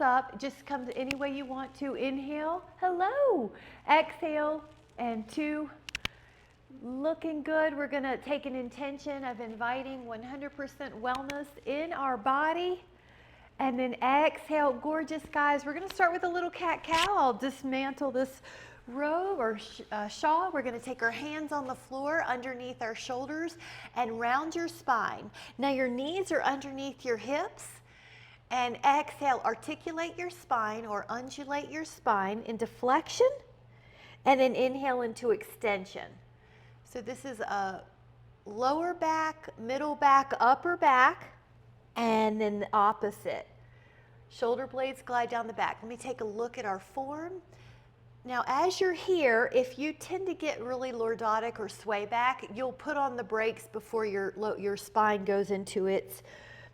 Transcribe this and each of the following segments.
up. Just come any way you want to. Inhale, hello. Exhale, and 2. Looking good. We're going to take an intention of inviting 100% wellness in our body. And then exhale, gorgeous guys. We're going to start with a little cat-cow. I'll dismantle this robe or shawl. We're going to take our hands on the floor underneath our shoulders and round your spine. Now your knees are underneath your hips. And exhale, articulate your spine or undulate your spine into flexion. And then inhale into extension. So this is a lower back, middle back, upper back. And then the opposite. Shoulder blades glide down the back. Let me take a look at our form. Now, as you're here, if you tend to get really lordotic or sway back, you'll put on the brakes before your spine goes into its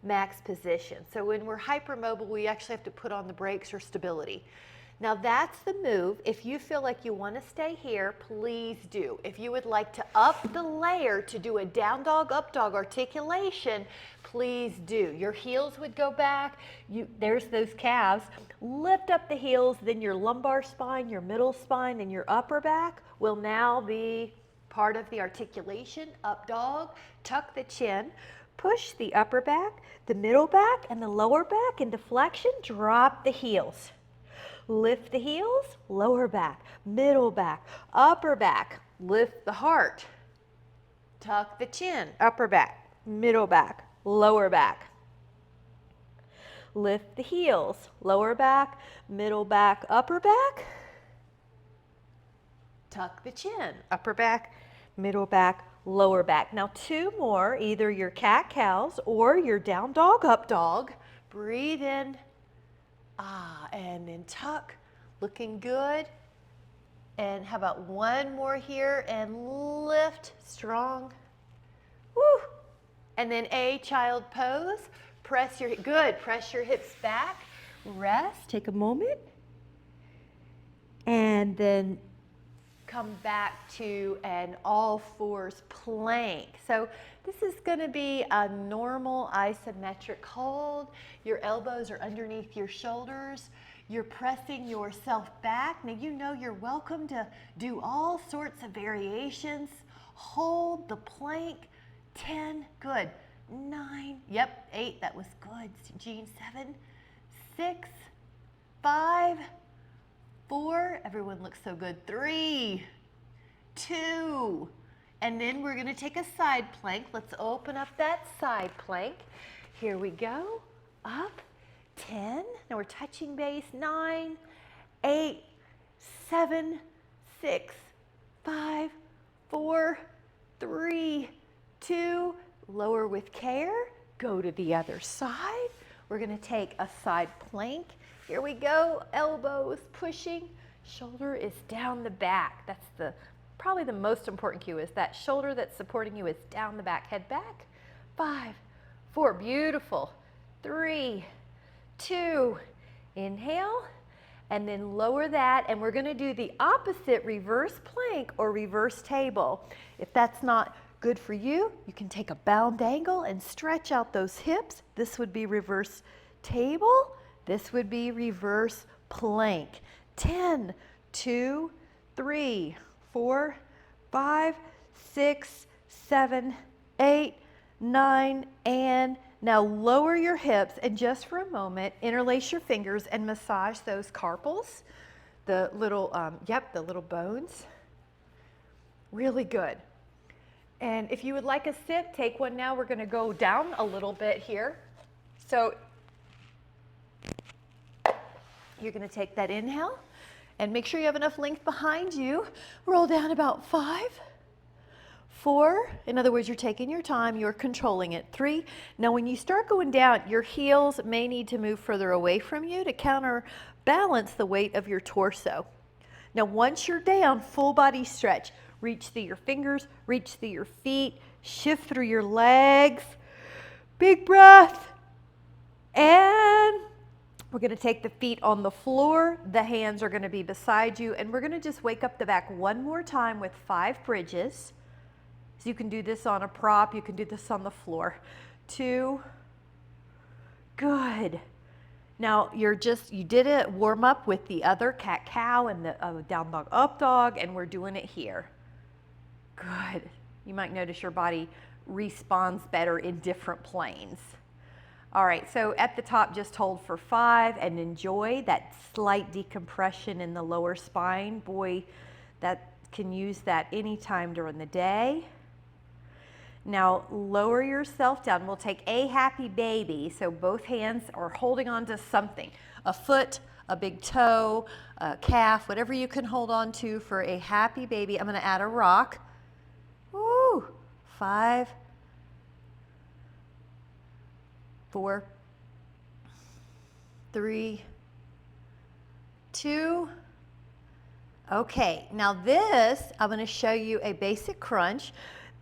max position. So when we're hypermobile, we actually have to put on the brakes for stability. Now that's the move. If you feel like you want to stay here, please do. If you would like to up the layer to do a down dog, up dog articulation, please do. Your heels would go back. There's those calves. Lift up the heels, then your lumbar spine, your middle spine, and your upper back will now be part of the articulation. Up dog, tuck the chin, push the upper back, the middle back, and the lower back into flexion. Drop the heels. Lift the heels, lower back, middle back, upper back. Lift the heart. Tuck the chin, upper back, middle back, lower back. Lift the heels, lower back, middle back, upper back. Tuck the chin, upper back, middle back, lower back. Now 2 more, either your cat-cows or your down dog, up dog. Breathe in. And then tuck, looking good. And how about 1 more here and lift, strong. Woo! And then a child pose. Press your hips back. Rest, take a moment. And then come back to an all fours plank. So this is going to be a normal isometric hold. Your elbows are underneath your shoulders. You're pressing yourself back. Now you know you're welcome to do all sorts of variations. Hold the plank. 10, good. 9, yep, 8, that was good. Jean, 7, 6, 5, 4, everyone looks so good. 3, 2, and then we're gonna take a side plank. Let's open up that side plank. Here we go, up, 10, now we're touching base, 9, 8, 7, 6, 5, 4, 3, 2, lower with care, go to the other side. We're gonna take a side plank. Here we go, elbows pushing, shoulder is down the back. That's probably the most important cue, is that shoulder that's supporting you is down the back. Head back, 5, 4, beautiful, 3, 2, inhale, and then lower that, and we're gonna do the opposite reverse plank or reverse table. If that's not good for you, you can take a bound angle and stretch out those hips. This would be reverse table. This would be reverse plank. 10, 2, 3, 4, 5, 6, 7, 8, 9, and now lower your hips and just for a moment, interlace your fingers and massage those carpals, the little, the little bones. Really good. And if you would like a sip, take one now. We're gonna go down a little bit here. So you're gonna take that inhale and make sure you have enough length behind you. Roll down about 5, 4, in other words, you're taking your time, you're controlling it. 3, now when you start going down, your heels may need to move further away from you to counterbalance the weight of your torso. Now once you're down, full body stretch. Reach through your fingers, reach through your feet, shift through your legs. Big breath. And we're gonna take the feet on the floor. The hands are gonna be beside you. And we're gonna just wake up the back one more time with 5 bridges. So you can do this on a prop, you can do this on the floor. 2, good. Now you did a warm up with the other cat-cow and the down dog, up dog, and we're doing it here. Good. You might notice your body responds better in different planes. All right, so at the top, just hold for 5 and enjoy that slight decompression in the lower spine. Boy, that can use that anytime during the day. Now lower yourself down. We'll take a happy baby. So both hands are holding on to something, a foot, a big toe, a calf, whatever you can hold on to for a happy baby. I'm going to add a rock. Woo! 5, 4, 3, 2. Okay, now this, I'm going to show you a basic crunch.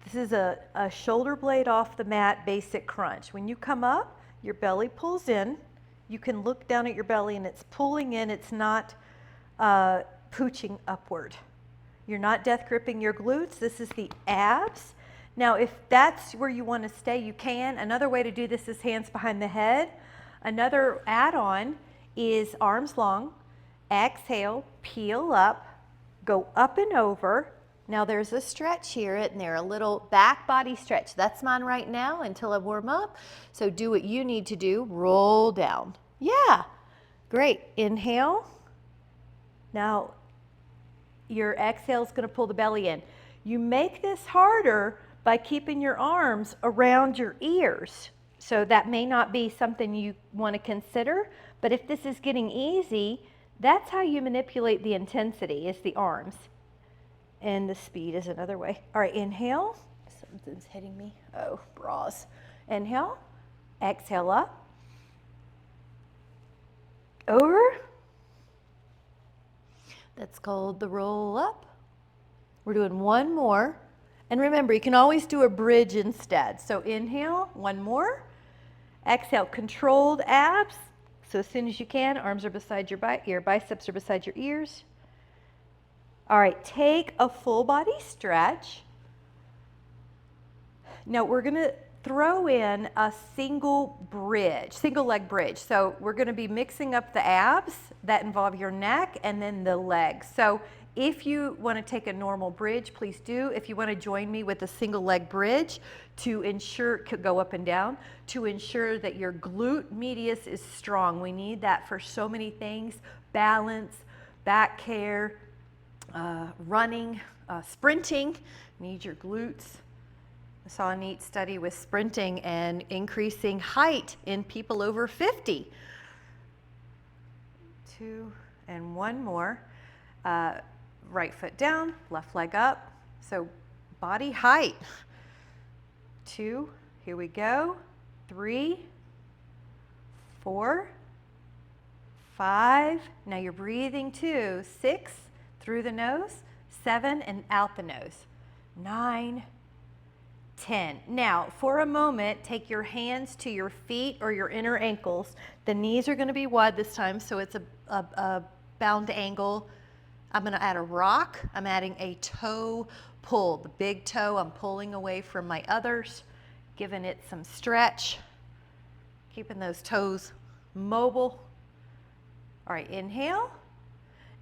This is a shoulder blade off the mat basic crunch. When you come up, your belly pulls in. You can look down at your belly and it's pulling in. It's not pooching upward. You're not death gripping your glutes. This is the abs. Now, if that's where you want to stay, you can. Another way to do this is hands behind the head. Another add-on is arms long. Exhale, peel up, go up and over. Now there's a stretch here and there, a little back body stretch. That's mine right now until I warm up. So do what you need to do. Roll down. Yeah, great. Inhale. Now your exhale is going to pull the belly in. You make this harder by keeping your arms around your ears. So that may not be something you want to consider, but if this is getting easy, that's how you manipulate the intensity, is the arms. And the speed is another way. All right, inhale. Something's hitting me. Oh, bras. Inhale. Exhale up. Over. That's called the roll up. We're doing one more. And remember, you can always do a bridge instead. So inhale, one more. Exhale, controlled abs. So as soon as you can, arms are beside your biceps are beside your ears. All right, take a full body stretch. Now we're going to throw in a single leg bridge. So we're going to be mixing up the abs that involve your neck and then the legs. So if you want to take a normal bridge, please do. If you want to join me with a single leg bridge to ensure, go up and down, to ensure that your glute medius is strong. We need that for so many things: balance, back care, running, sprinting. Need your glutes. I saw a neat study with sprinting and increasing height in people over 50. 2 and one more. Right foot down, left leg up. So body height. 2, here we go. 3, 4, 5. Now you're breathing too. 6, through the nose. 7, and out the nose. 9, 10. Now, for a moment, take your hands to your feet or your inner ankles. The knees are going to be wide this time, so it's a bound angle. I'm going to add a rock. I'm adding a toe pull. The big toe, I'm pulling away from my others, giving it some stretch, keeping those toes mobile. All right, inhale.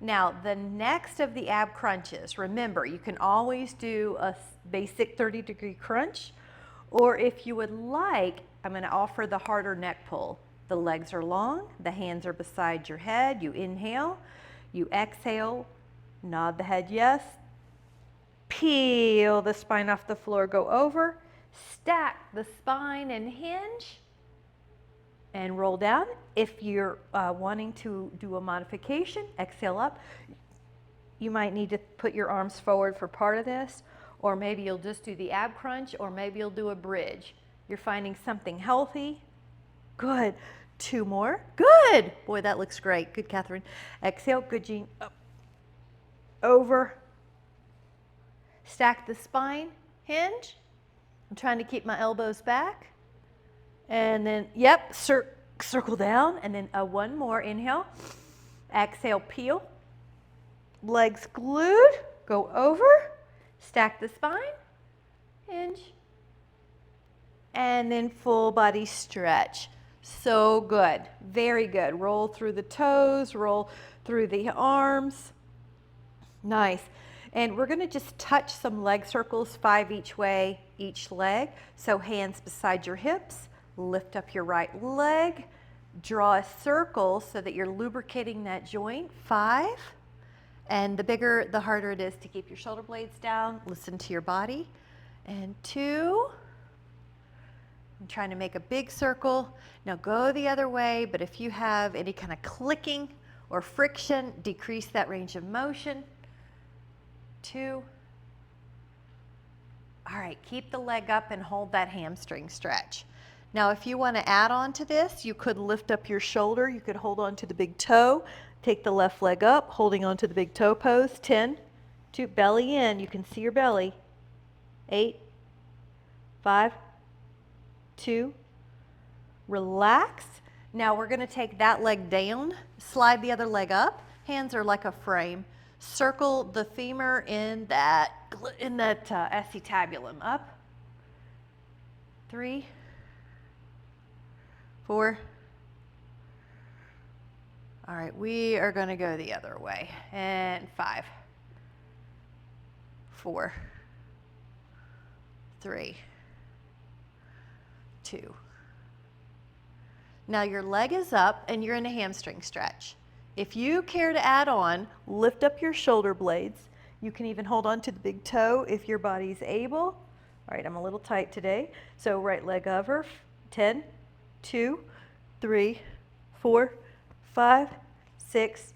Now, the next of the ab crunches, remember, you can always do a basic 30-degree crunch, or if you would like, I'm going to offer the harder neck pull. The legs are long, the hands are beside your head. You inhale, you exhale, nod the head yes, peel the spine off the floor, go over, stack the spine and hinge, and roll down. If you're wanting to do a modification, exhale up. You might need to put your arms forward for part of this, or maybe you'll just do the ab crunch, or maybe you'll do a bridge. You're finding something healthy. Good. 2 more. Good. Boy, that looks great. Good, Catherine. Exhale. Good, Jean. Up. Over. Stack the spine. Hinge. I'm trying to keep my elbows back. And then, yep, circle down. And then one more. Inhale. Exhale, peel. Legs glued. Go over. Stack the spine. Hinge. And then full body stretch. So good. Very good. Roll through the toes, roll through the arms. Nice. And we're going to just touch some leg circles, 5 each way, each leg. So hands beside your hips, lift up your right leg, draw a circle so that you're lubricating that joint, 5. And the bigger, the harder it is to keep your shoulder blades down. Listen to your body. And 2. I'm trying to make a big circle. Now go the other way, but if you have any kind of clicking or friction, decrease that range of motion. 2. All right, keep the leg up and hold that hamstring stretch. Now, if you want to add on to this, you could lift up your shoulder. You could hold on to the big toe. Take the left leg up, holding on to the big toe pose. 10, 2, belly in. You can see your belly. 8, 5, 2, relax. Now we're going to take that leg down, slide the other leg up. Hands are like a frame. Circle the femur in that acetabulum. Up. 3, 4. All right, we are going to go the other way. And 5, 4, 3, 2. Now your leg is up and you're in a hamstring stretch. If you care to add on, lift up your shoulder blades. You can even hold on to the big toe if your body's able. All right, I'm a little tight today. So right leg over, 10, 2, 3, 4, 5, 6,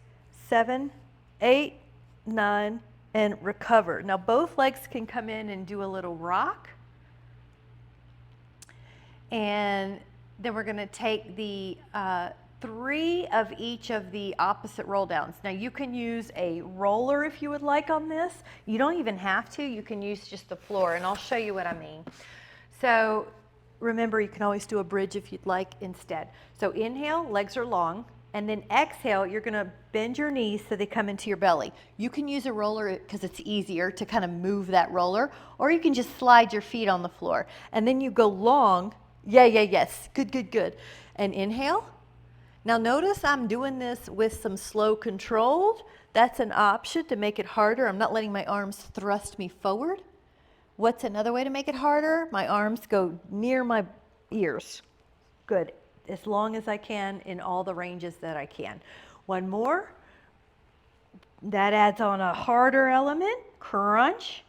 7, 8, 9, and recover. Now both legs can come in and do a little rock. And then we're going to take the 3 of each of the opposite roll downs. Now you can use a roller if you would like on this. You don't even have to. You can use just the floor, and I'll show you what I mean. So remember, you can always do a bridge if you'd like instead. So inhale, legs are long, and then exhale, you're going to bend your knees so they come into your belly. You can use a roller because it's easier to kind of move that roller, or you can just slide your feet on the floor. And then you go long. Yes. Good. And inhale. Now notice I'm doing this with some slow controlled. That's an option to make it harder. I'm not letting my arms thrust me forward. What's another way to make it harder? My arms go near my ears. Good. As long as I can in all the ranges that I can. One more. That adds on a harder element. Crunch.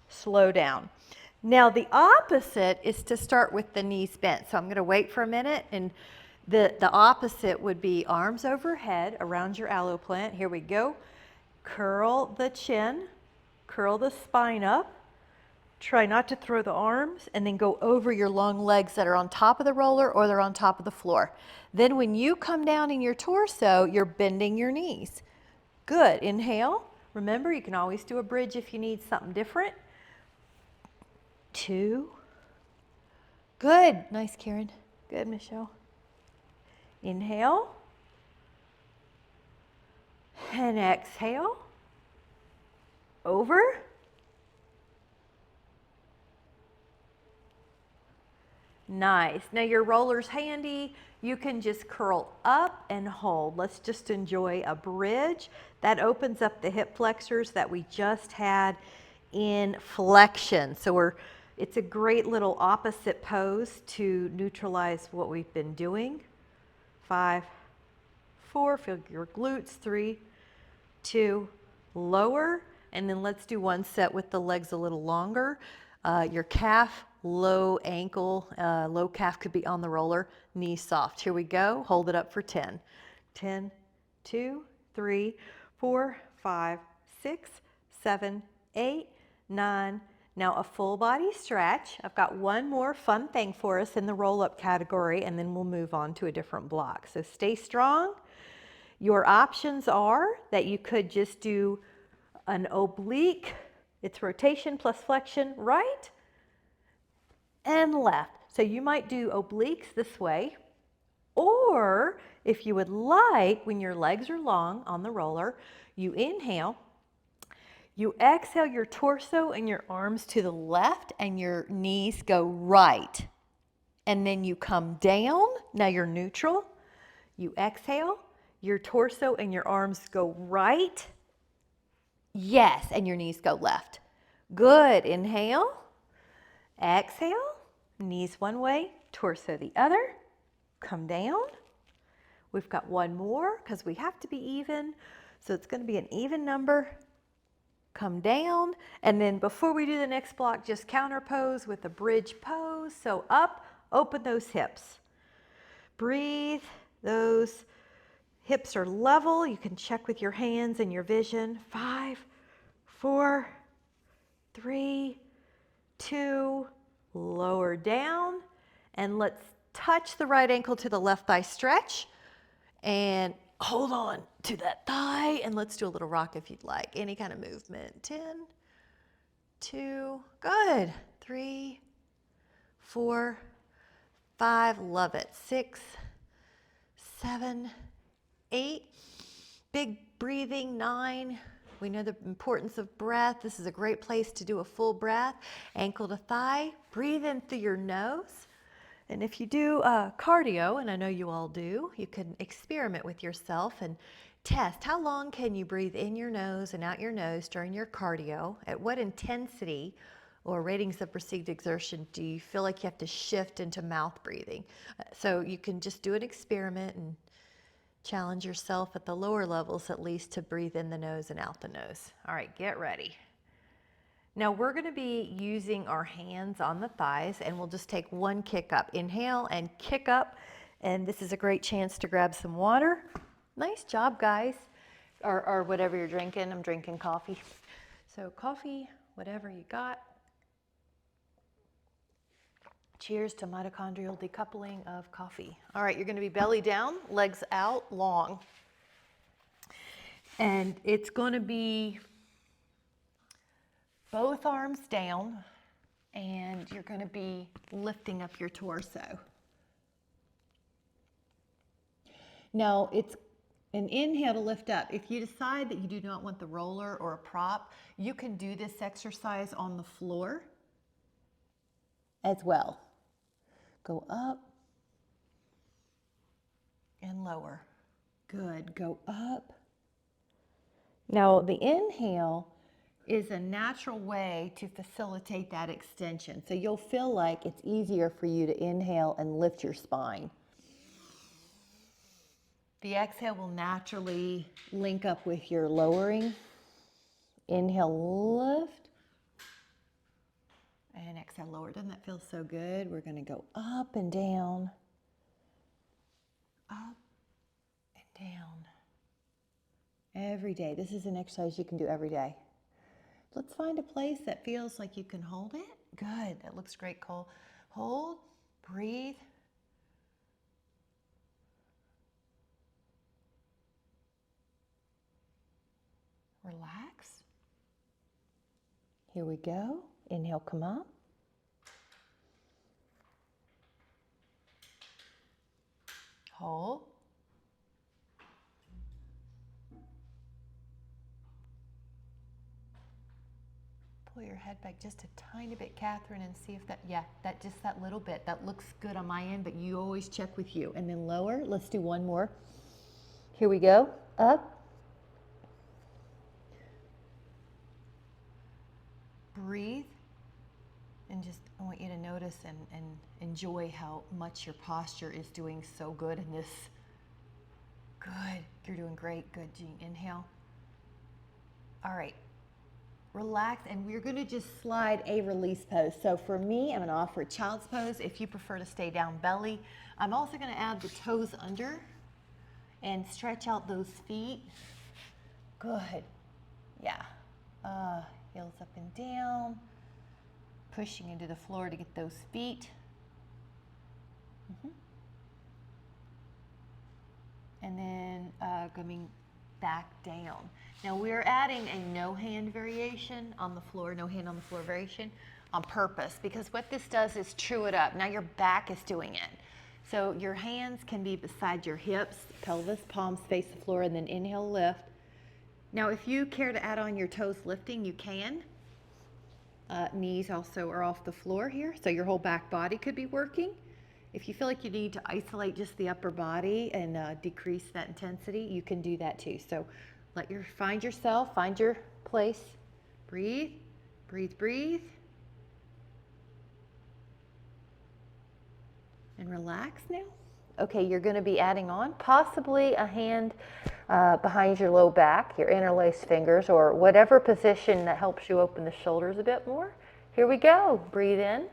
Slow down. Now the opposite is to start with the knees bent. So I'm going to wait for a minute, and the opposite would be arms overhead around your aloe plant. Here we go. Curl the chin, curl the spine up. Try not to throw the arms, and then go over your long legs that are on top of the roller or they're on top of the floor. Then when you come down in your torso, you're bending your knees. Good. Inhale. Remember, you can always do a bridge if you need something different. 2. Good. Nice, Karen. Good, Michelle. Inhale. And exhale. Over. Nice. Now your roller's handy. You can just curl up and hold. Let's just enjoy a bridge. That opens up the hip flexors that we just had in flexion. So it's a great little opposite pose to neutralize what we've been doing. 5, 4, feel your glutes. 3, 2, lower. And then let's do one set with the legs a little longer. Your calf, low ankle, low calf could be on the roller, knee soft. Here we go. Hold it up for 10. 10, 2, 3, 4, 5, 6, 7, 8, 9. Now a full body stretch. I've got one more fun thing for us in the roll-up category, and then we'll move on to a different block. So stay strong. Your options are that you could just do an oblique. It's rotation plus flexion, right and left. So you might do obliques this way, or if you would like, when your legs are long on the roller, you inhale, you exhale your torso and your arms to the left, and your knees go right. and then you come down. Now you're neutral. You exhale, your torso and your arms go right. Yes, and your knees go left. Good, inhale, exhale, knees one way, torso the other. Come down. We've got one more because we have to be even. So it's going to be an even number. Come down. And then before we do the next block, just counter pose with a bridge pose. So up, open those hips. Breathe. Those hips are level. You can check with your hands and your vision. 5, 4, 3, 2, lower down. And let's touch the right ankle to the left thigh stretch. And hold on to that thigh. And let's do a little rock if you'd like. Any kind of movement. 10, 2, good. 3, 4, 5, love it. 6, 7, 8. Big breathing. 9. We know the importance of breath. This is a great place to do a full breath. Ankle to thigh. Breathe in through your nose. And if you do cardio, and I know you all do, you can experiment with yourself and test how long can you breathe in your nose and out your nose during your cardio. At what intensity or ratings of perceived exertion do you feel like you have to shift into mouth breathing? So you can just do an experiment and challenge yourself at the lower levels at least to breathe in the nose and out the nose. All right, get ready. Now we're going to be using our hands on the thighs, and we'll just take one kick up. Inhale and kick up, and this is a great chance to grab some water. Nice job, guys, or whatever you're drinking. I'm drinking coffee. So coffee, whatever you got. Cheers to mitochondrial decoupling of coffee. All right, you're going to be belly down, legs out, long. And it's going to be both arms down, and you're going to be lifting up your torso. Now, it's an inhale to lift up. If you decide that you do not want the roller or a prop, you can do this exercise on the floor as well. Go up and lower. Good. Go up. Now, the inhale is a natural way to facilitate that extension. So you'll feel like it's easier for you to inhale and lift your spine. The exhale will naturally link up with your lowering. Inhale, lift. And exhale, lower. Doesn't that feel so good? We're going to go up and down. Up and down. Every day. This is an exercise you can do every day. Let's find a place that feels like you can hold it. Good. That looks great, Cole. Hold. Breathe. Relax. Here we go. Inhale, come up. Hold. Pull your head back just a tiny bit, Catherine, and see if that little bit. That looks good on my end, but you always check with you. And then lower. Let's do one more. Here we go. Up. Breathe. And just, I want you to notice and enjoy how much your posture is doing so good in this. Good. You're doing great. Good, Jean. Inhale. All right. Relax, and we're going to just slide a release pose. So for me, I'm going to offer a child's pose if you prefer to stay down belly. I'm also going to add the toes under and stretch out those feet. Good. Yeah. Heels up and down. Pushing into the floor to get those feet. And then coming back down. Now we're adding a no hand variation on the floor, no hand on the floor variation on purpose, because what this does is true it up. Now your back is doing it. So your hands can be beside your hips, pelvis, palms face the floor, and then inhale, lift. Now if you care to add on your toes lifting, you can. Knees also are off the floor here, so your whole back body could be working. If you feel like you need to isolate just the upper body and decrease that intensity, you can do that too. So find yourself, find your place. Breathe, breathe, breathe. And relax now. Okay, you're going to be adding on possibly a hand behind your low back, your interlaced fingers, or whatever position that helps you open the shoulders a bit more. Here we go. Breathe in.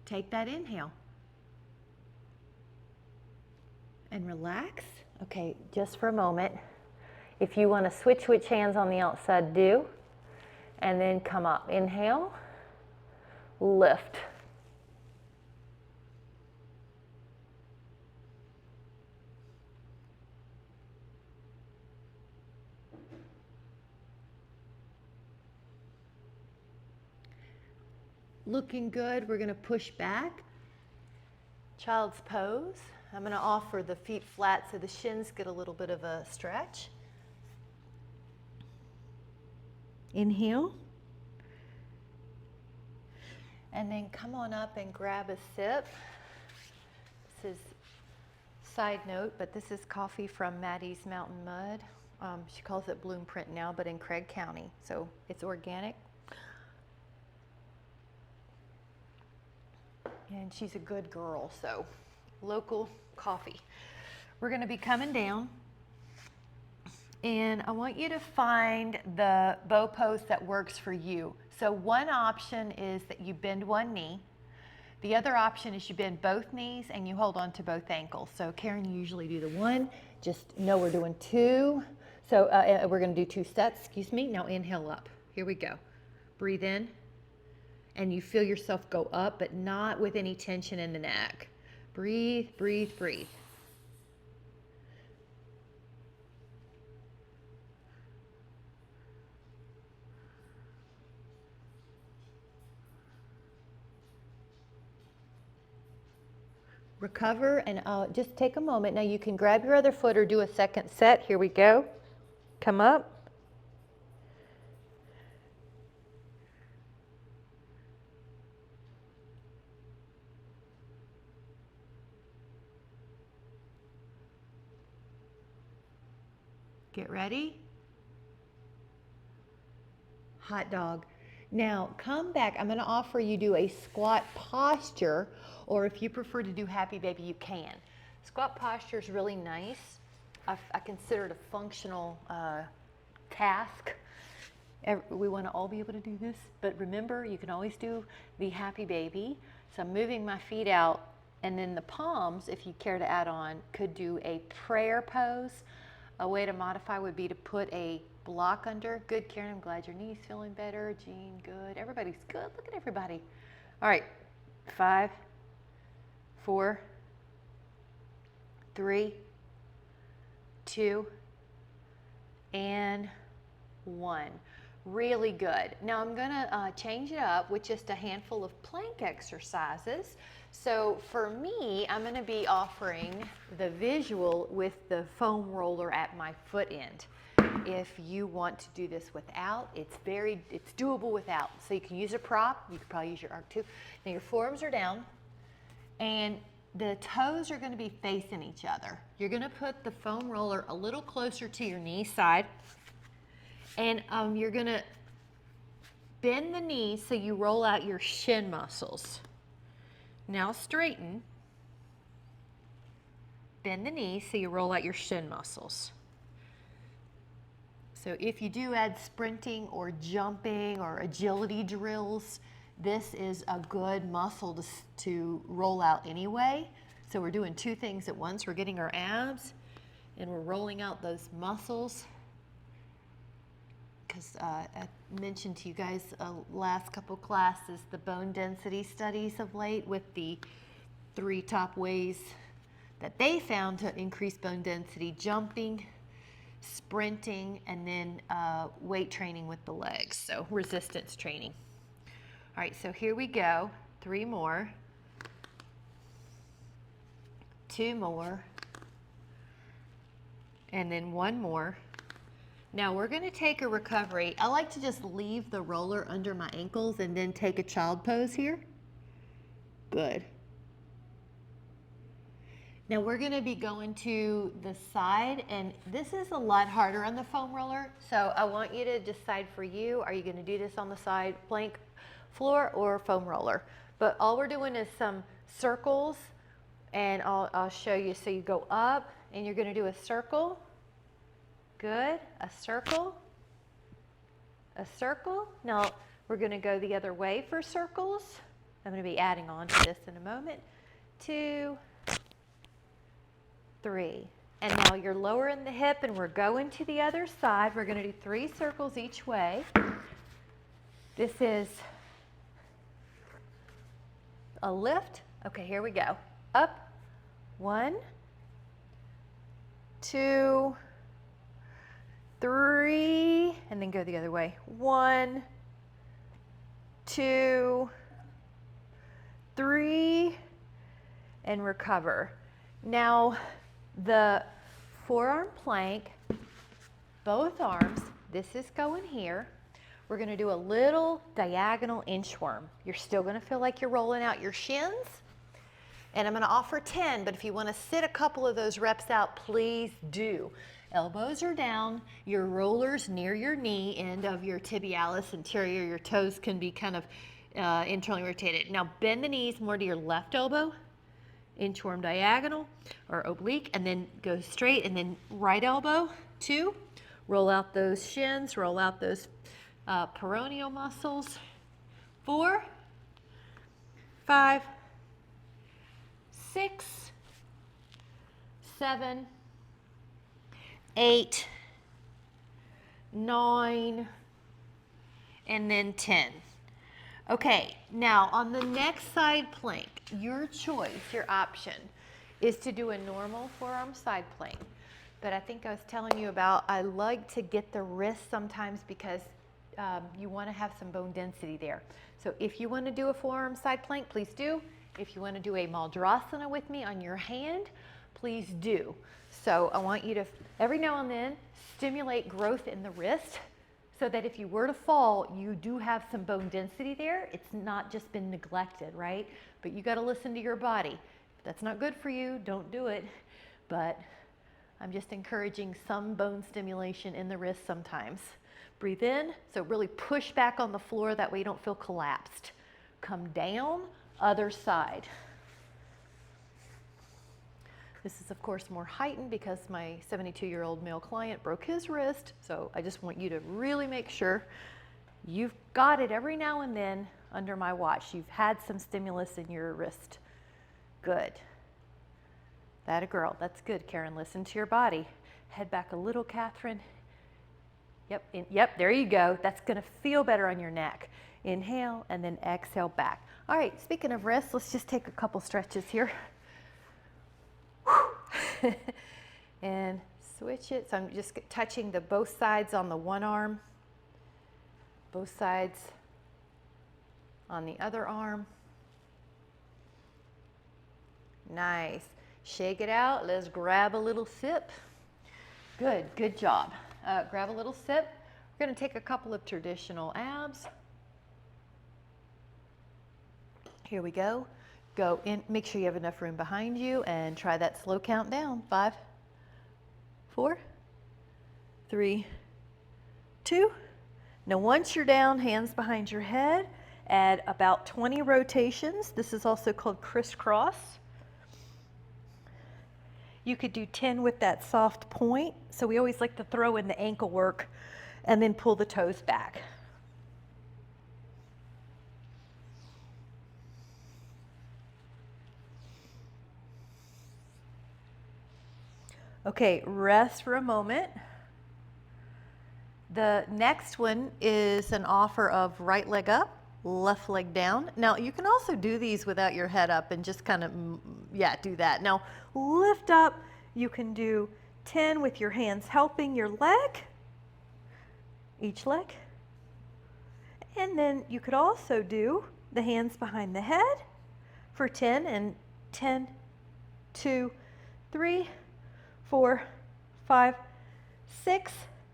Take that inhale. And relax. Okay, just for a moment. If you want to switch which hands on the outside, do. And then come up. Inhale. Lift. Looking good. We're going to push back. Child's pose. I'm going to offer the feet flat so the shins get a little bit of a stretch. Inhale. And then come on up and grab a sip. This is side note, but this is coffee from Maddie's Mountain Mud. She calls it Bloomprint now, but in Craig County. So it's organic. And she's a good girl, so local coffee. We're going to be coming down, and I want you to find the bow pose that works for you. So one option is that you bend one knee. The other option is you bend both knees and you hold on to both ankles. So Karen, you usually do the one. Just know we're doing two. So we're going to do 2 sets. Excuse me. Now inhale up. Here we go. Breathe in. And you feel yourself go up, but not with any tension in the neck. Breathe, breathe, breathe. Recover and just take a moment. Now you can grab your other foot or do a second set. Here we go. Come up. Get ready. Hot dog. Now come back. I'm going to offer you do a squat posture, or if you prefer to do happy baby, you can. Squat posture is really nice. I consider it a functional task. We want to all be able to do this, but remember, you can always do the happy baby. So I'm moving my feet out, and then the palms, if you care to add on, could do a prayer pose. A way to modify would be to put a block under. Good, Karen, I'm glad your knee's feeling better. Jean, good. Everybody's good. Look at everybody. All right, 5, 4, 3, 2, and 1. Really good. Now I'm gonna change it up with just a handful of plank exercises. So for me, I'm gonna be offering the visual with the foam roller at my foot end. If you want to do this without, it's doable without. So you can use a prop, you could probably use your arc too. Now your forearms are down, and the toes are gonna be facing each other. You're gonna put the foam roller a little closer to your knee side, and you're gonna bend the knees so you roll out your shin muscles. Now straighten. Bend the knees so you roll out your shin muscles. So if you do add sprinting or jumping or agility drills, this is a good muscle to roll out anyway. So we're doing 2 things at once. We're getting our abs and we're rolling out those muscles. Because I mentioned to you guys last couple classes the bone density studies of late with the 3 top ways that they found to increase bone density: jumping, sprinting, and then weight training with the legs, so resistance training. All right, so here we go. 3 more, 2 more, And then one more. Now we're gonna take a recovery. I like to just leave the roller under my ankles and then take a child pose here. Good. Now we're gonna be going to the side, and this is a lot harder on the foam roller, so I want you to decide for you, are you gonna do this on the side plank floor or foam roller? But all we're doing is some circles, and I'll show you. So you go up, and you're gonna do a circle. Good, a circle, a circle. Now we're gonna go the other way for circles. I'm gonna be adding on to this in a moment. 2, 3. And now you're lowering the hip and we're going to the other side. We're going to do 3 circles each way. This is a lift. Okay, here we go. Up. 1, 2, 3, and then go the other way. 1, 2, 3, and recover. Now, the forearm plank, both arms, this is going here. We're gonna do a little diagonal inchworm. You're still gonna feel like you're rolling out your shins, and I'm gonna offer 10, but if you wanna sit a couple of those reps out, please do. Elbows are down, your rollers near your knee, end of your tibialis anterior, your toes can be kind of internally rotated. Now bend the knees more to your left elbow, inchworm diagonal or oblique, and then go straight, and then right elbow, 2, roll out those shins, roll out those peroneal muscles, 4, 5, 6, 7, 8, 9, and then 10. Okay, now on the next side plank, your choice, your option, is to do a normal forearm side plank. But I think I was telling you about, I like to get the wrist sometimes because you want to have some bone density there. So if you want to do a forearm side plank, please do. If you want to do a Maldrasana with me on your hand, please do. So I want you to, every now and then, stimulate growth in the wrist, so that if you were to fall, you do have some bone density there. It's not just been neglected, right? But you got to listen to your body. If that's not good for you, don't do it. But I'm just encouraging some bone stimulation in the wrist sometimes. Breathe in, so really push back on the floor, that way you don't feel collapsed. Come down, other side. This is, of course, more heightened because my 72-year-old male client broke his wrist, so I just want you to really make sure you've got it every now and then under my watch. You've had some stimulus in your wrist. Good. That a girl. That's good, Karen. Listen to your body. Head back a little, Catherine. Yep, yep, there you go. That's going to feel better on your neck. Inhale and then exhale back. All right, speaking of wrists, let's just take a couple stretches here. And switch it. So I'm just touching the both sides on the one arm, both sides on the other arm. Nice. Shake it out. Let's grab a little sip. Good, good job. Grab a little sip. We're going to take a couple of traditional abs. Here we go. Go in, make sure you have enough room behind you, and try that slow count down. 5, 4, 3, 2. Now once you're down, hands behind your head, add about 20 rotations. This is also called crisscross. You could do 10 with that soft point. So we always like to throw in the ankle work and then pull the toes back. Okay, rest for a moment. The next one is an offer of right leg up, left leg down. Now you can also do these without your head up and just kind of, yeah, do that. Now lift up, you can do 10 with your hands helping your leg, each leg. And then you could also do the hands behind the head for 10, and 10, 2, 3, 4, 5, 6,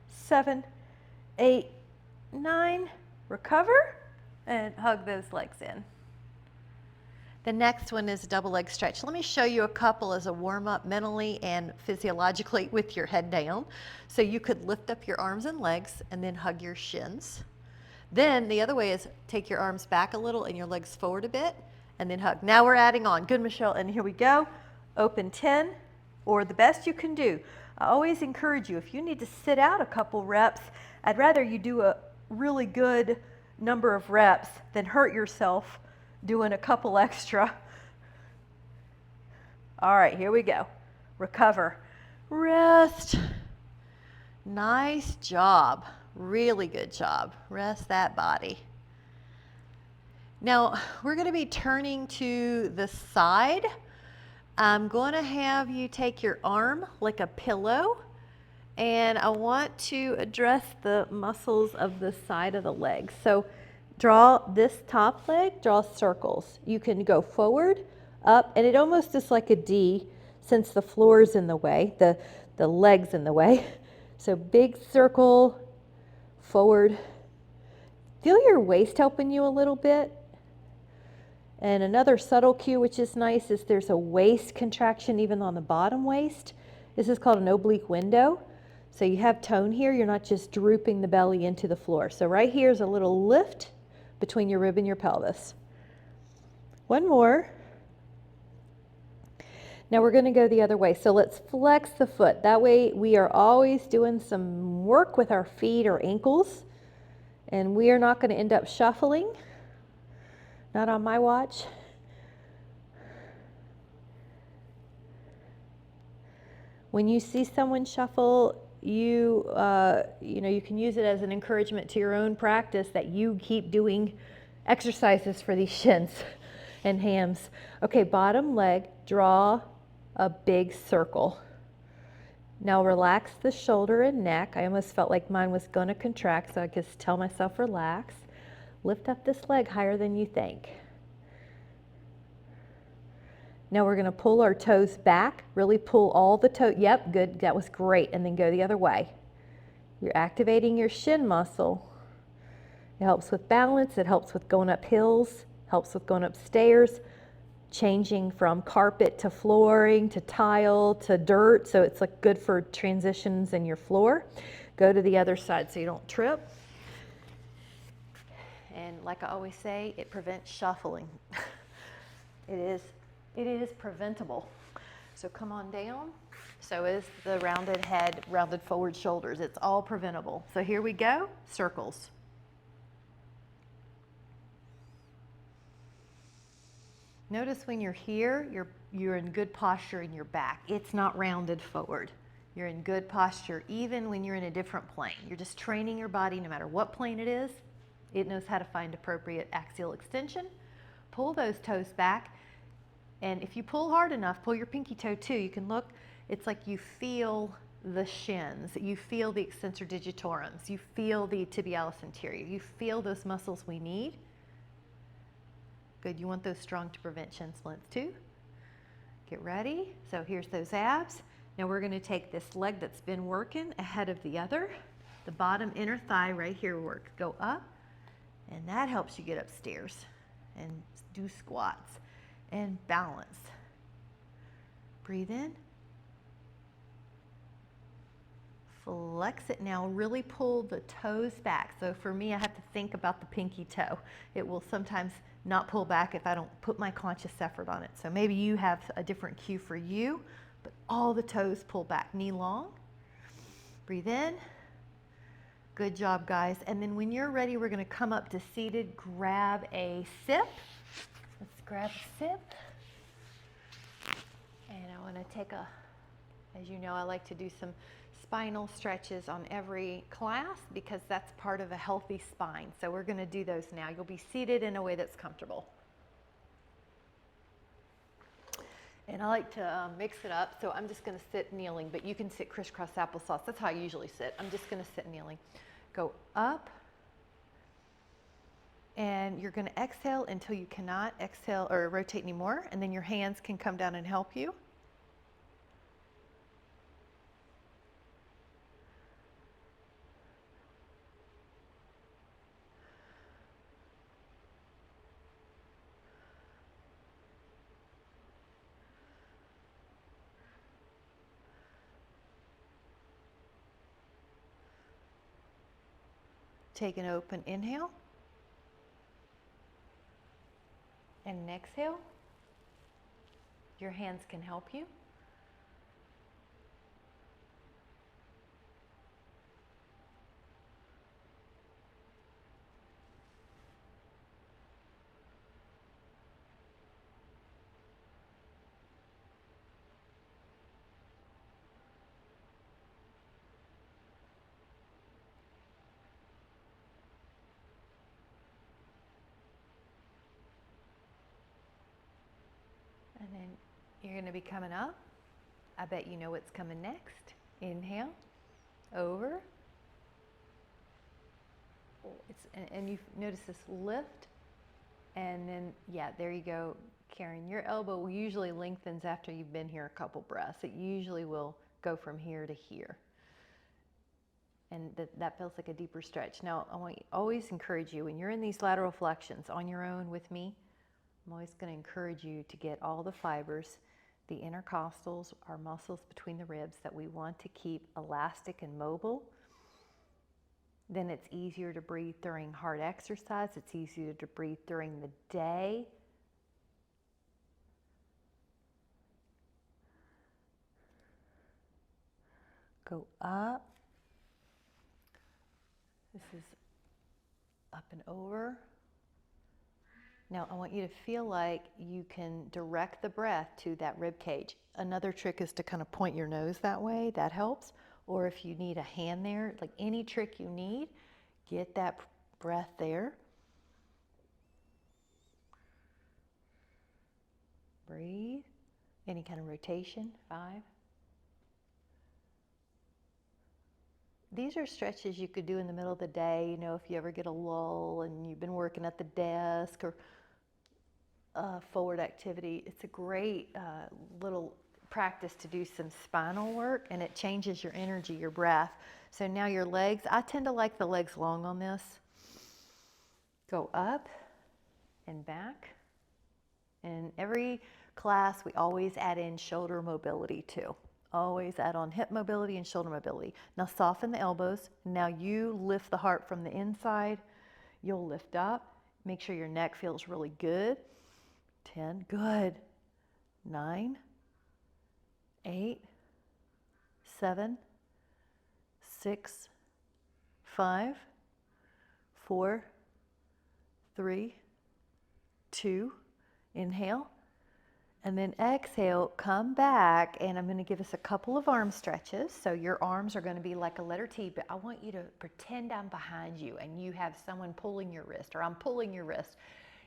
7, 8, 9. Recover and hug those legs in. The next one is a double leg stretch. Let me show you a couple as a warm up mentally and physiologically with your head down. So you could lift up your arms and legs and then hug your shins. Then the other way is take your arms back a little and your legs forward a bit and then hug. Now we're adding on. Good, Michelle. And here we go. Open 10 or the best you can do. I always encourage you, if you need to sit out a couple reps, I'd rather you do a really good number of reps than hurt yourself doing a couple extra. All right, here we go. Recover. Rest. Nice job. Really good job. Rest that body. Now, we're going to be turning to the side. I'm going to have you take your arm like a pillow, and I want to address the muscles of the side of the leg. So draw this top leg, draw circles. You can go forward, up, and it almost is like a D since the floor is in the way, the leg's in the way. So big circle, forward. Feel your waist helping you a little bit. And another subtle cue, which is nice, is there's a waist contraction even on the bottom waist. This is called an oblique window. So you have tone here. You're not just drooping the belly into the floor. So right here is a little lift between your rib and your pelvis. One more. Now we're going to go the other way. So let's flex the foot. That way we are always doing some work with our feet or ankles. And we are not going to end up shuffling. Not on my watch. When you see someone shuffle, you can use it as an encouragement to your own practice that you keep doing exercises for these shins and hams. Okay, bottom leg, draw a big circle. Now relax the shoulder and neck. I almost felt like mine was going to contract, so I just tell myself relax. Lift up this leg higher than you think. Now we're going to pull our toes back, really pull all the toes. Yep, good, that was great. And then go the other way. You're activating your shin muscle. It helps with balance, it helps with going up hills, helps with going up stairs, changing from carpet to flooring to tile to dirt. So it's like good for transitions in your floor. Go to the other side so you don't trip. And like I always say, it prevents shuffling. It is preventable. So come on down. So is the rounded head, rounded forward shoulders. It's all preventable. So here we go, circles. Notice when you're here, you're in good posture in your back. It's not rounded forward. You're in good posture even when you're in a different plane. You're just training your body no matter what plane it is. It knows how to find appropriate axial extension. Pull those toes back. And if you pull hard enough, pull your pinky toe too. You can look, it's like you feel the shins. You feel the extensor digitorums. You feel the tibialis anterior. You feel those muscles we need. Good, you want those strong to prevent shin splints too. Get ready. So here's those abs. Now we're going to take this leg that's been working ahead of the other. The bottom inner thigh right here work. Go up, and that helps you get upstairs and do squats and balance. Breathe in. Flex it now, really pull the toes back. So for me, I have to think about the pinky toe. It will sometimes not pull back if I don't put my conscious effort on it. So maybe you have a different cue for you, but all the toes pull back, knee long. Breathe in. Good job, guys. And then when you're ready, we're gonna come up to seated, grab a sip. Let's grab a sip. And I wanna take as you know, I like to do some spinal stretches on every class because that's part of a healthy spine. So we're going to do those now. You'll be seated in a way that's comfortable. And I like to mix it up, so I'm just going to sit kneeling, but you can sit crisscross applesauce. That's how I usually sit. I'm just going to sit kneeling. Go up, and you're going to exhale until you cannot exhale or rotate anymore, and then your hands can come down and help you. Take an open inhale. And an exhale. Your hands can help you. And then you're going to be coming up. I bet you know what's coming next. Inhale, over. And you notice this lift. And then, yeah, there you go, Karen. Your elbow usually lengthens after you've been here a couple breaths. It usually will go from here to here. And that feels like a deeper stretch. Now, I want to always encourage you, when you're in these lateral flexions on your own with me, I'm always going to encourage you to get all the fibers, the intercostals, our muscles between the ribs that we want to keep elastic and mobile. Then it's easier to breathe during hard exercise. It's easier to breathe during the day. Go up. This is up and over. Now I want you to feel like you can direct the breath to that rib cage. Another trick is to kind of point your nose that way. That helps. Or if you need a hand there, like any trick you need, get that breath there. Breathe. Any kind of rotation. 5. These are stretches you could do in the middle of the day, you know, if you ever get a lull and you've been working at the desk or forward activity. It's a great little practice to do some spinal work, and it changes your energy, your breath. So now your legs, I tend to like the legs long on this. Go up and back. And every class, we always add in shoulder mobility too. Always add on hip mobility and shoulder mobility. Now soften the elbows. Now you lift the heart from the inside. You'll lift up. Make sure your neck feels really good. 10, good. 9, 8, 7, 6, 5, 4, 3, 2, inhale. And then exhale, come back, and I'm going to give us a couple of arm stretches. So your arms are going to be like a letter T, but I want you to pretend I'm behind you and you have someone pulling your wrist, or I'm pulling your wrist.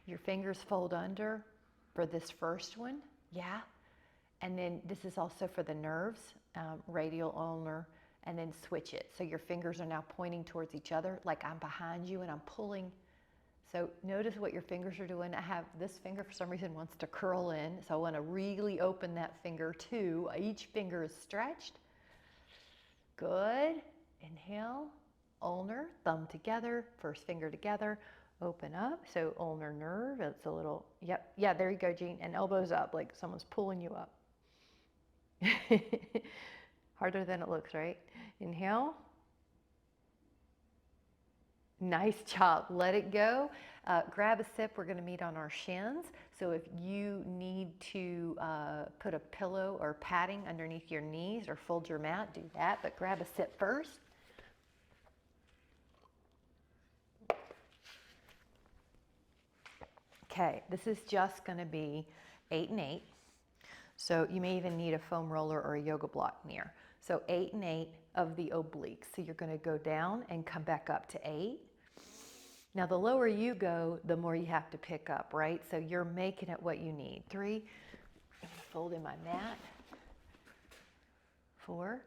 Your fingers fold under for this first one, yeah? And then this is also for the nerves, radial, ulnar, and then switch it. So your fingers are now pointing towards each other, like I'm behind you and I'm pulling. So notice what your fingers are doing. I have this finger for some reason wants to curl in, so I want to really open that finger too. Each finger is stretched. Good. Inhale, ulnar, thumb together, first finger together, open up. So ulnar nerve, it's a little, yep, yeah, there you go, Jean. And elbows up, like someone's pulling you up. Harder than it looks, right? Inhale. Nice job. Let it go. Grab a sip. We're going to meet on our shins. So if you need to put a pillow or padding underneath your knees or fold your mat, do that. But grab a sip first. Okay, this is just going to be 8 and 8. So you may even need a foam roller or a yoga block near. So 8 and 8 of the obliques. So you're going to go down and come back up to 8. Now the lower you go, the more you have to pick up, right? So you're making it what you need. 3, fold in my mat. 4,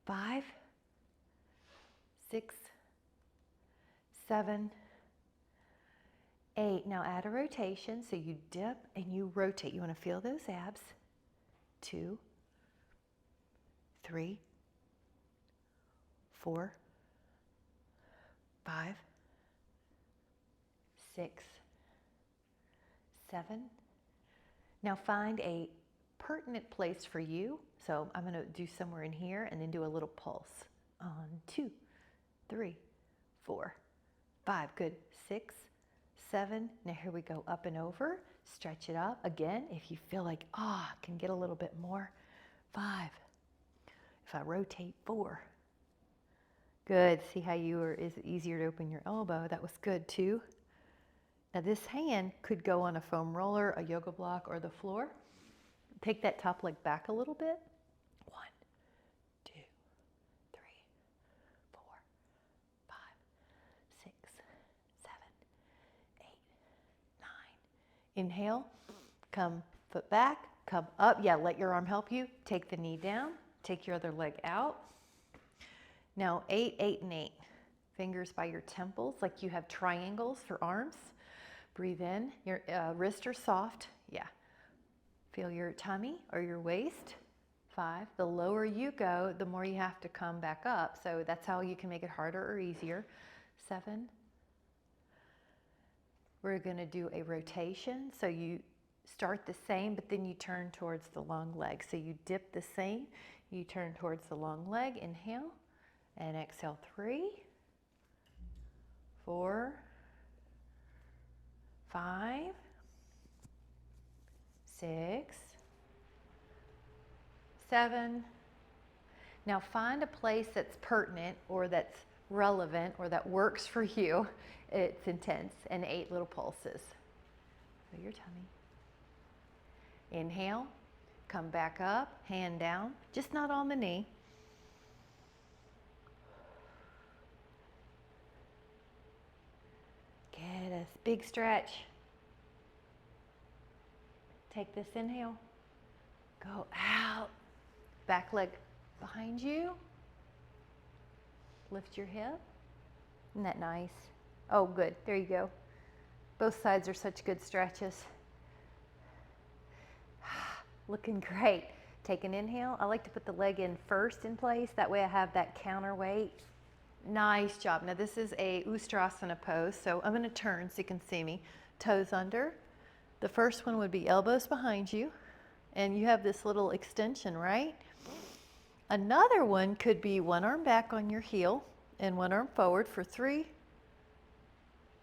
5, 6, 7, 8. Now add a rotation. So you dip and you rotate. You want to feel those abs. 2, 3, 4, 5, 6, 7. Now find a pertinent place for you. So I'm going to do somewhere in here and then do a little pulse. On 2, 3, 4, 5, good, 6, 7, now here we go, up and over, stretch it up, again, if you feel like, can get a little bit more, 5, if I rotate, 4, good, see how is it easier to open your elbow, that was good too. Now this hand could go on a foam roller, a yoga block, or the floor. Take that top leg back a little bit. 1, 2, 3, 4, 5, 6, 7, 8, 9. Inhale, come foot back, come up. Yeah, let your arm help you. Take the knee down, take your other leg out. Now 8, 8, and 8. Fingers by your temples like you have triangles for arms. Breathe in, your wrists are soft, yeah. Feel your tummy or your waist, 5. The lower you go, the more you have to come back up. So that's how you can make it harder or easier. 7. We're gonna do a rotation. So you start the same, but then you turn towards the long leg. So you dip the same, you turn towards the long leg, inhale, and exhale, 3, 4, 5, 6, 7. Now find a place that's pertinent or that's relevant or that works for you. It's intense, and 8 little pulses. Feel your tummy. Inhale, come back up, hand down, just not on the knee. Get a big stretch. Take this inhale. Go out. Back leg behind you. Lift your hip. Isn't that nice? Oh, good. There you go. Both sides are such good stretches. Looking great. Take an inhale. I like to put the leg in first in place. That way I have that counterweight. Nice job. Now this is a Ustrasana pose, so I'm going to turn so you can see me. Toes under. The first one would be elbows behind you, and you have this little extension, right? Another one could be one arm back on your heel and one arm forward for 3,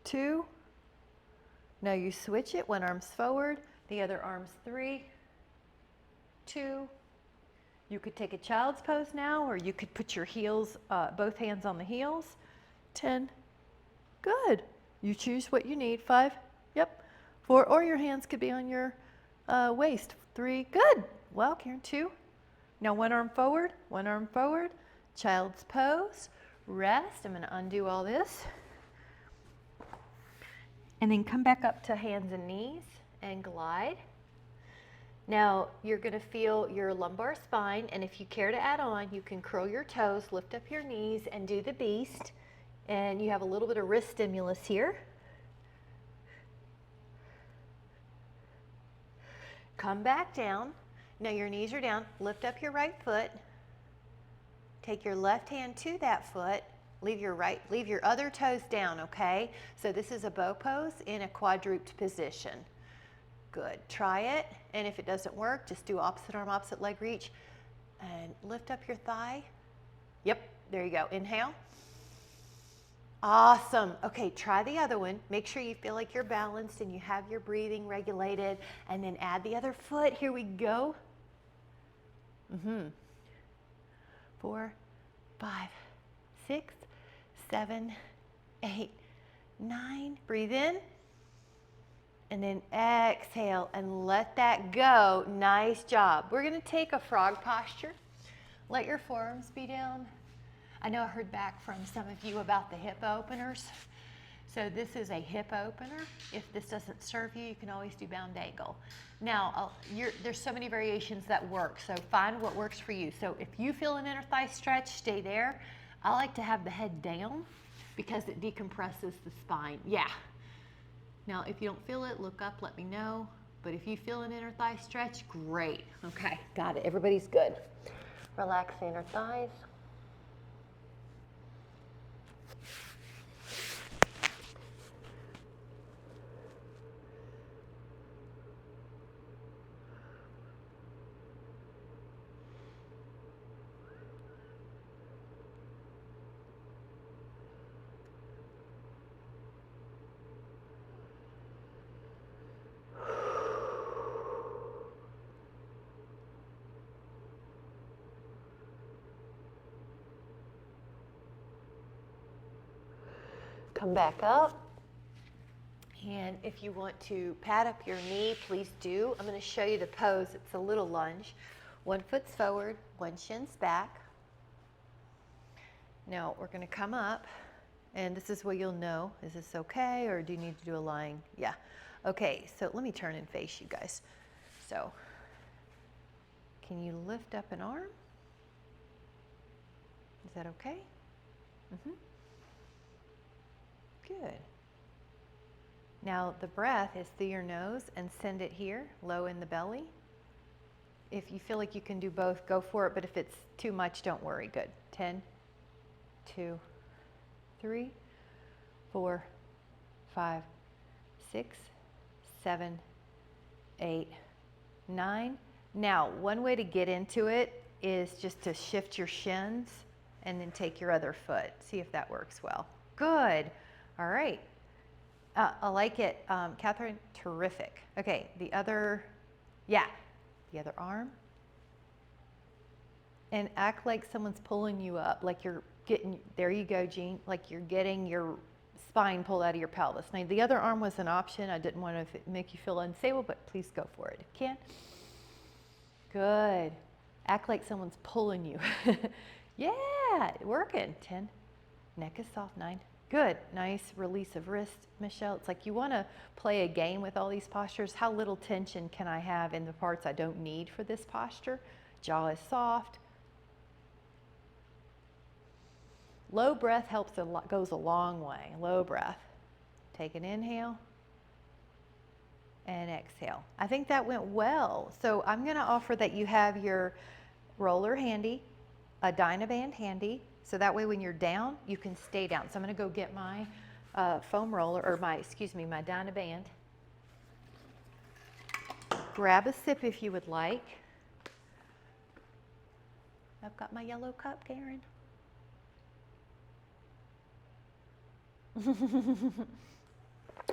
2. Now you switch it, one arm's forward, the other arm's 3, 2. You could take a child's pose now, or you could put your heels, both hands on the heels. 10. Good. You choose what you need. 5. Yep. 4. Or your hands could be on your waist. 3. Good. Well, Karen, 2. Now one arm forward, child's pose, rest. I'm going to undo all this. And then come back up to hands and knees and glide. Now you're going to feel your lumbar spine, and if you care to add on, you can curl your toes, lift up your knees, and do the beast. And you have a little bit of wrist stimulus here. Come back down. Now your knees are down. Lift up your right foot. Take your left hand to that foot. Leave your other toes down, okay? So this is a bow pose in a quadruped position. Good. Try it, and if it doesn't work, just do opposite arm, opposite leg reach, and lift up your thigh. Yep, there you go. Inhale. Awesome. Okay, try the other one. Make sure you feel like you're balanced and you have your breathing regulated, and then add the other foot. Here we go. 4, 5, 6, 7, 8, 9. Breathe in. And then exhale and let that go. Nice job. We're going to take a frog posture. Let your forearms be down. I know I heard back from some of you about the hip openers. So this is a hip opener. If this doesn't serve you, you can always do bound angle. Now, there's so many variations that work, so find what works for you. So if you feel an inner thigh stretch, stay there. I like to have the head down because it decompresses the spine. Yeah. Now, if you don't feel it, look up, let me know. But if you feel an inner thigh stretch, great. Okay, got it. Everybody's good. Relax the inner thighs. Come back up. And if you want to pad up your knee, please do. I'm going to show you the pose. It's a little lunge. One foot's forward, one shin's back. Now we're going to come up, and this is where you'll know, is this okay, or do you need to do a lying? Yeah. Okay, so let me turn and face you guys. So, can you lift up an arm? Is that okay? Good. Now the breath is through your nose and send it here, low in the belly. If you feel like you can do both, go for it, but if it's too much, don't worry. Good. 10, 2, 3, 4, 5, 6, 7, 8, 9. Now, one way to get into it is just to shift your shins and then take your other foot. See if that works well. Good. All right. I like it. Catherine, terrific. Okay, the other arm. And act like someone's pulling you up, like you're getting, there you go, Jean, like you're getting your spine pulled out of your pelvis. Now, the other arm was an option. I didn't want to make you feel unstable, but please go for it. You can. Good. Act like someone's pulling you. Yeah, working. 10. Neck is soft. 9. Good. Nice release of wrist, Michelle. It's like you want to play a game with all these postures. How little tension can I have in the parts I don't need for this posture? Jaw is soft. Low breath helps a lot, goes a long way. Low breath. Take an inhale and exhale. I think that went well. So I'm going to offer that you have your roller handy, a Dynaband handy, so that way when you're down, you can stay down. So I'm going to go get my foam roller, or my Dynaband. Grab a sip if you would like. I've got my yellow cup, Karen.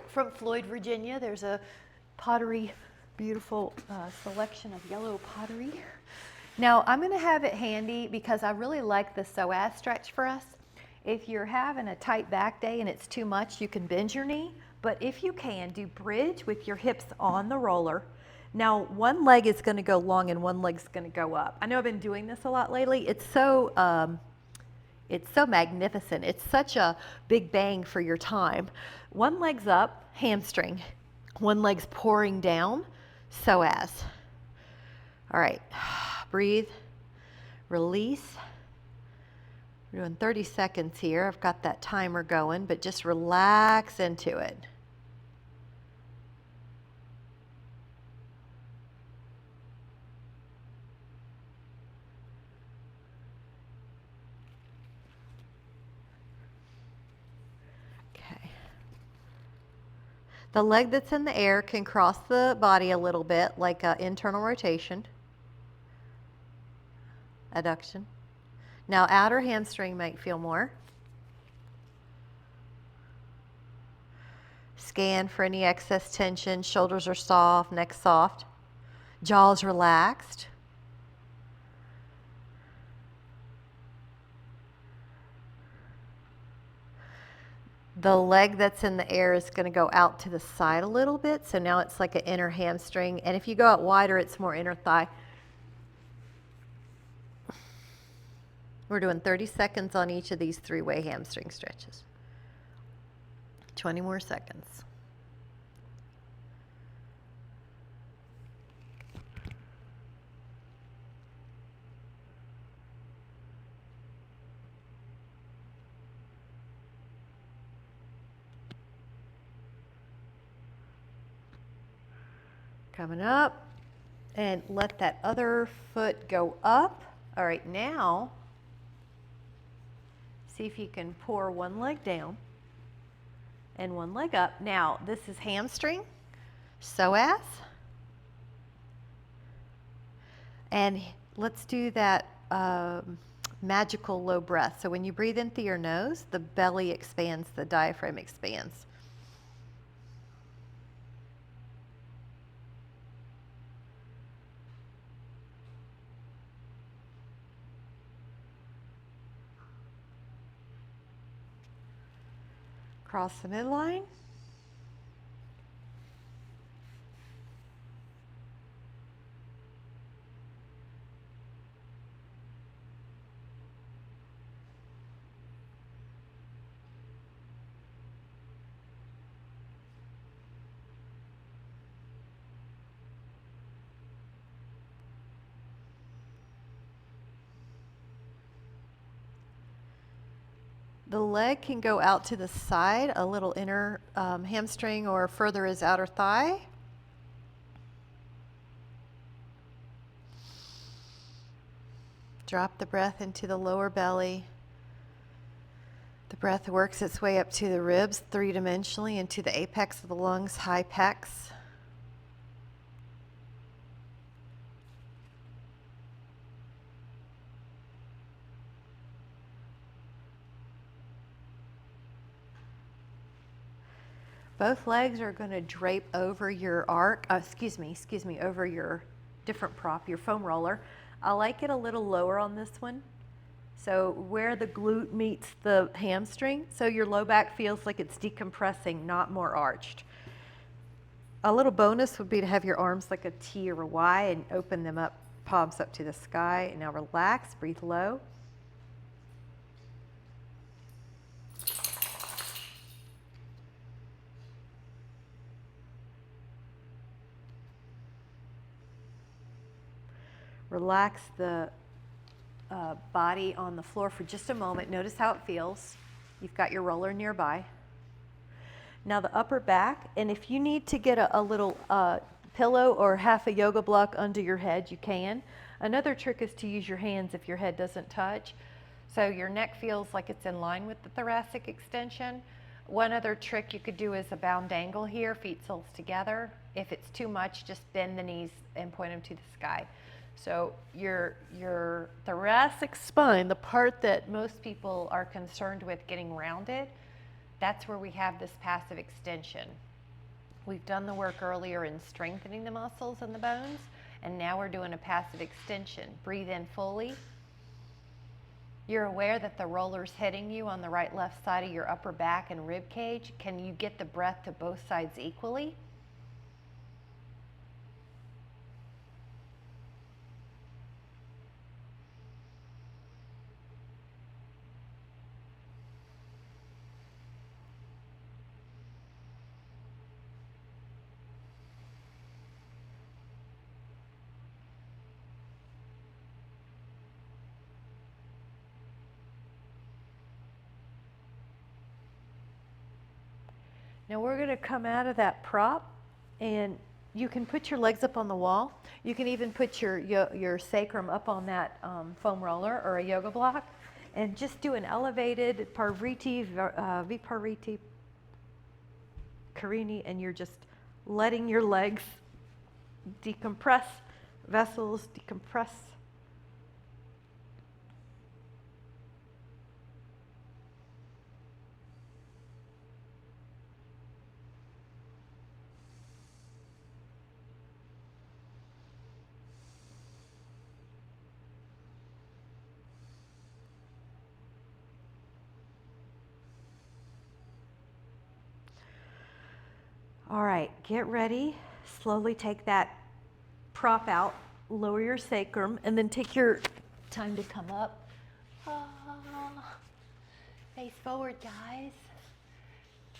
From Floyd, Virginia, there's a pottery, beautiful selection of yellow pottery. Now, I'm going to have it handy because I really like the psoas stretch for us. If you're having a tight back day and it's too much, you can bend your knee. But if you can, do bridge with your hips on the roller. Now, one leg is going to go long and one leg's going to go up. I know I've been doing this a lot lately. It's so magnificent. It's such a big bang for your time. One leg's up, hamstring. One leg's pouring down, psoas. All right, breathe, release. We're doing 30 seconds here. I've got that timer going, but just relax into it. The leg that's in the air can cross the body a little bit, like an internal rotation, adduction. Now, outer hamstring might feel more. Scan for any excess tension. Shoulders are soft, neck soft, jaws relaxed. The leg that's in the air is going to go out to the side a little bit, so now it's like an inner hamstring. And if you go out wider, it's more inner thigh. We're doing 30 seconds on each of these three-way hamstring stretches. 20 more seconds. Coming up, and let that other foot go up. All right, now, see if you can pour one leg down and one leg up. Now, this is hamstring, psoas, and let's do that magical low breath. So when you breathe in through your nose, the belly expands, the diaphragm expands. Cross the midline. The leg can go out to the side, a little inner hamstring or further as outer thigh. Drop the breath into the lower belly. The breath works its way up to the ribs three-dimensionally into the apex of the lungs, high pecs. Both legs are going to drape over your over your different prop, your foam roller. I like it a little lower on this one. So where the glute meets the hamstring, so your low back feels like it's decompressing, not more arched. A little bonus would be to have your arms like a T or a Y and open them up, palms up to the sky. And now relax, breathe low. Relax the body on the floor for just a moment. Notice how it feels. You've got your roller nearby. Now the upper back, and if you need to get a little pillow or half a yoga block under your head, you can. Another trick is to use your hands if your head doesn't touch. So your neck feels like it's in line with the thoracic extension. One other trick you could do is a bound angle here, feet soles together. If it's too much, just bend the knees and point them to the sky. So your thoracic spine, the part that most people are concerned with getting rounded, that's where we have this passive extension. We've done the work earlier in strengthening the muscles and the bones, and now we're doing a passive extension. Breathe in fully. You're aware that the roller's hitting you on the right, left side of your upper back and rib cage. Can you get the breath to both sides equally? Now we're going to come out of that prop, and you can put your legs up on the wall. You can even put your sacrum up on that foam roller or a yoga block, and just do an elevated Parvriti, Vipariti, Karini, and you're just letting your legs decompress, vessels decompress. All right, get ready. Slowly take that prop out, lower your sacrum, and then take your time to come up. Face forward, guys.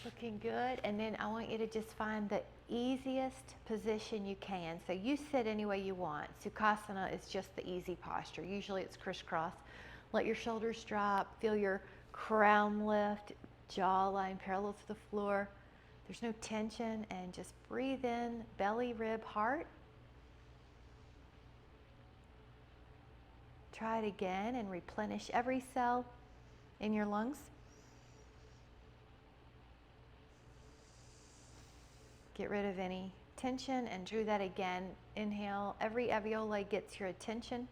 Looking good. And then I want you to just find the easiest position you can. So you sit any way you want. Sukhasana is just the easy posture. Usually it's crisscross. Let your shoulders drop. Feel your crown lift, jawline parallel to the floor. There's no tension, and just breathe in, belly, rib, heart. Try it again and replenish every cell in your lungs. Get rid of any tension and do that again. Inhale, every alveoli gets your attention.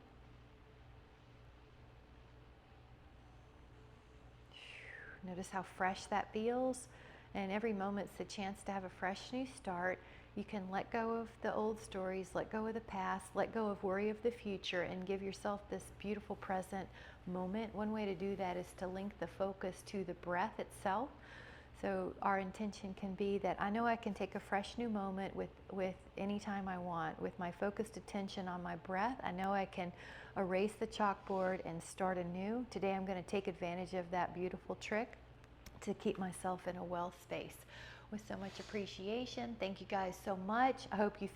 Notice how fresh that feels. And every moment's a chance to have a fresh new start. You can let go of the old stories, let go of the past, let go of worry of the future, and give yourself this beautiful present moment. One way to do that is to link the focus to the breath itself. So our intention can be that I know I can take a fresh new moment with any time I want. With my focused attention on my breath, I know I can erase the chalkboard and start anew. Today I'm going to take advantage of that beautiful trick to keep myself in a well space. With so much appreciation, thank you guys so much. I hope you